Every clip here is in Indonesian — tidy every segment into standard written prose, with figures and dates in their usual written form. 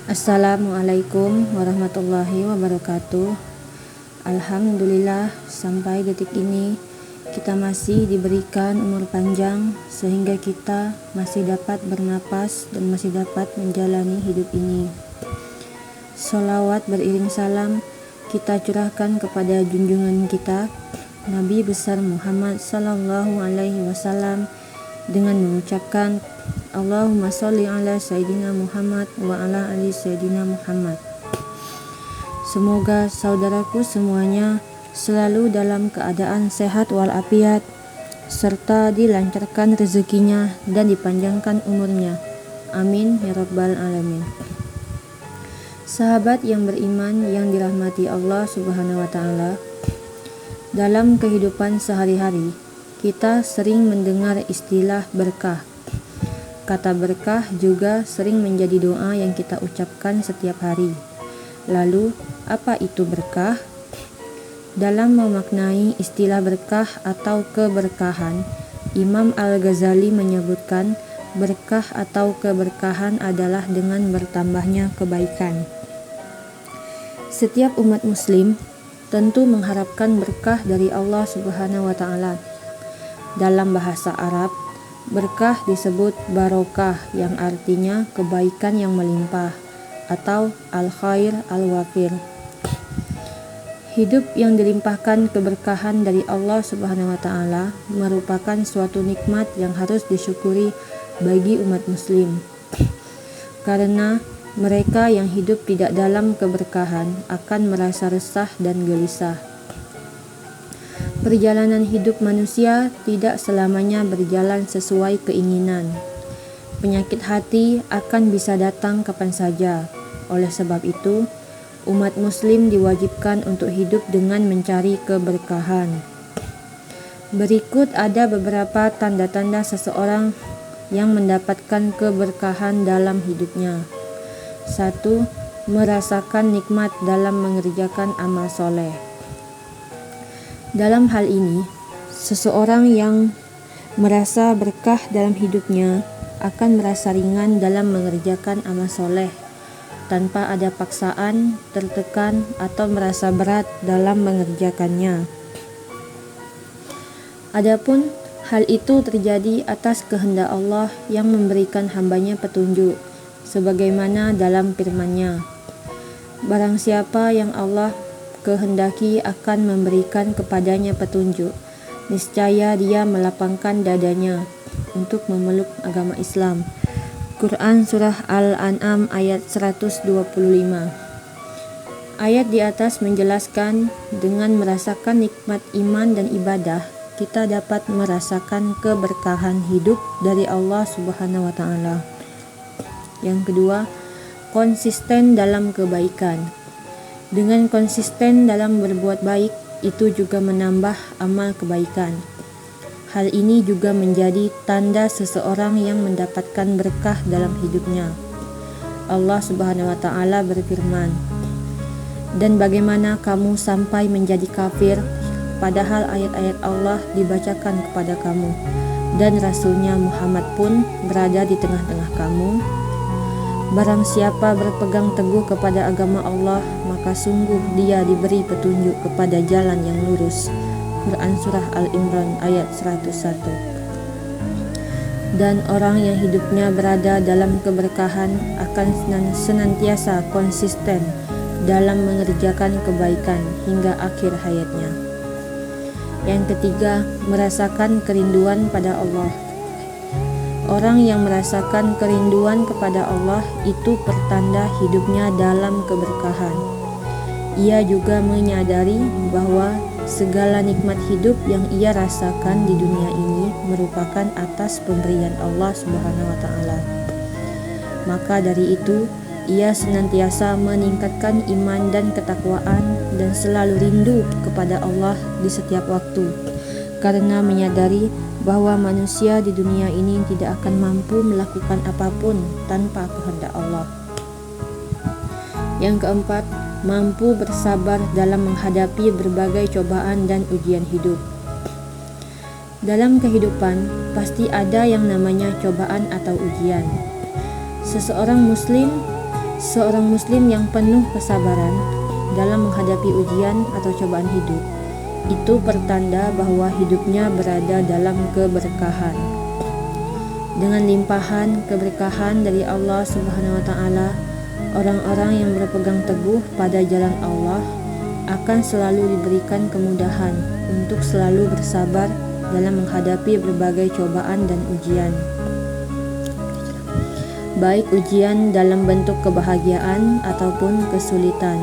Assalamualaikum warahmatullahi wabarakatuh. Alhamdulillah, sampai detik ini kita masih diberikan umur panjang sehingga kita masih dapat bernapas dan masih dapat menjalani hidup ini. Sholawat beriring salam kita curahkan kepada junjungan kita Nabi besar Muhammad sallallahu alaihi wasallam dengan mengucapkan Allahumma sholli ala Sayyidina Muhammad wa ala ali Sayyidina Muhammad. Semoga saudaraku semuanya selalu dalam keadaan sehat walafiat serta dilancarkan rezekinya dan dipanjangkan umurnya. Amin ya rabbal alamin. Sahabat yang beriman yang dirahmati Allah Subhanahu wa taala, dalam kehidupan sehari-hari kita sering mendengar istilah berkah. Kata berkah juga sering menjadi doa yang kita ucapkan setiap hari. Lalu, apa itu berkah? Dalam memaknai istilah berkah atau keberkahan, Imam Al-Ghazali menyebutkan berkah atau keberkahan adalah dengan bertambahnya kebaikan. Setiap umat muslim tentu mengharapkan berkah dari Allah Subhanahu wa taala. Dalam bahasa Arab, berkah disebut barokah yang artinya kebaikan yang melimpah atau al-khair al-wafir. Hidup yang dilimpahkan keberkahan dari Allah Subhanahu wa taala merupakan suatu nikmat yang harus disyukuri bagi umat muslim. Karena mereka yang hidup tidak dalam keberkahan akan merasa resah dan gelisah. Perjalanan hidup manusia tidak selamanya berjalan sesuai keinginan. Penyakit hati akan bisa datang kapan saja. Oleh sebab itu, umat muslim diwajibkan untuk hidup dengan mencari keberkahan. Berikut ada beberapa tanda-tanda seseorang yang mendapatkan keberkahan dalam hidupnya. 1. Merasakan nikmat dalam mengerjakan amal soleh. Dalam hal ini, seseorang yang merasa berkah dalam hidupnya akan merasa ringan dalam mengerjakan amal soleh, tanpa ada paksaan, tertekan, atau merasa berat dalam mengerjakannya. Adapun hal itu terjadi atas kehendak Allah yang memberikan hambanya petunjuk, sebagaimana dalam firman-Nya, barang siapa yang Allah kehendaki akan memberikan kepadanya petunjuk, niscaya dia melapangkan dadanya untuk memeluk agama Islam. Quran Surah Al-An'am ayat 125. Ayat di atas menjelaskan dengan merasakan nikmat iman dan ibadah, kita dapat merasakan keberkahan hidup dari Allah Subhanahu wa taala. Yang kedua, konsisten dalam kebaikan. Dengan konsisten dalam berbuat baik, itu juga menambah amal kebaikan. Hal ini juga menjadi tanda seseorang yang mendapatkan berkah dalam hidupnya. Allah Subhanahu wa taala berfirman, "Dan bagaimana kamu sampai menjadi kafir, padahal ayat-ayat Allah dibacakan kepada kamu, dan Rasul-Nya Muhammad pun berada di tengah-tengah kamu? Barang siapa berpegang teguh kepada agama Allah, maka sungguh dia diberi petunjuk kepada jalan yang lurus." Quran Surah Al-Imran ayat 101. Dan orang yang hidupnya berada dalam keberkahan akan senantiasa konsisten dalam mengerjakan kebaikan hingga akhir hayatnya. Yang ketiga, merasakan kerinduan pada Allah. Orang yang merasakan kerinduan kepada Allah itu pertanda hidupnya dalam keberkahan. Ia juga menyadari bahwa segala nikmat hidup yang ia rasakan di dunia ini merupakan atas pemberian Allah Subhanahu wa taala. Maka dari itu, ia senantiasa meningkatkan iman dan ketakwaan dan selalu rindu kepada Allah di setiap waktu, karena menyadari bahwa manusia di dunia ini tidak akan mampu melakukan apapun tanpa kehendak Allah. Yang keempat, mampu bersabar dalam menghadapi berbagai cobaan dan ujian hidup. Dalam kehidupan, pasti ada yang namanya cobaan atau ujian. Seseorang muslim Seorang muslim yang penuh kesabaran dalam menghadapi ujian atau cobaan hidup itu pertanda bahwa hidupnya berada dalam keberkahan. Dengan limpahan keberkahan dari Allah Subhanahu wa taala, orang-orang yang berpegang teguh pada jalan Allah akan selalu diberikan kemudahan untuk selalu bersabar dalam menghadapi berbagai cobaan dan ujian. Baik ujian dalam bentuk kebahagiaan ataupun kesulitan.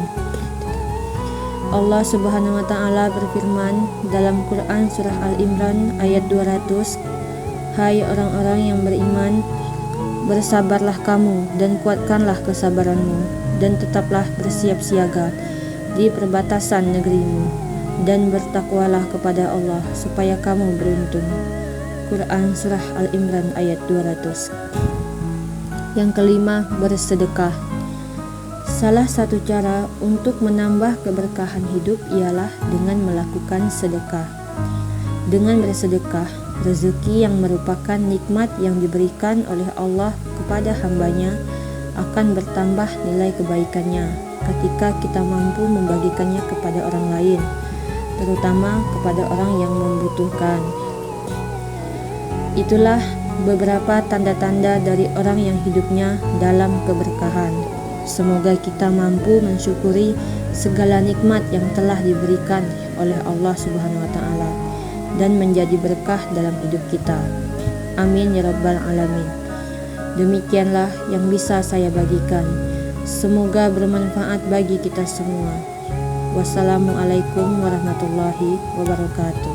Allah Subhanahu wa taala berfirman dalam Quran surah Al-Imran ayat 200, "Hai orang-orang yang beriman, bersabarlah kamu dan kuatkanlah kesabaranmu dan tetaplah bersiap siaga di perbatasan negerimu dan bertakwalah kepada Allah supaya kamu beruntung." Quran surah Al-Imran ayat 200. Yang kelima, bersedekah. Salah satu cara untuk menambah keberkahan hidup ialah dengan melakukan sedekah. Dengan bersedekah, rezeki yang merupakan nikmat yang diberikan oleh Allah kepada hambanya akan bertambah nilai kebaikannya ketika kita mampu membagikannya kepada orang lain, terutama kepada orang yang membutuhkan. Itulah beberapa tanda-tanda dari orang yang hidupnya dalam keberkahan. Semoga kita mampu mensyukuri segala nikmat yang telah diberikan oleh Allah Subhanahu wa taala dan menjadi berkah dalam hidup kita. Amin ya rabbal alamin. Demikianlah yang bisa saya bagikan. Semoga bermanfaat bagi kita semua. Wassalamualaikum warahmatullahi wabarakatuh.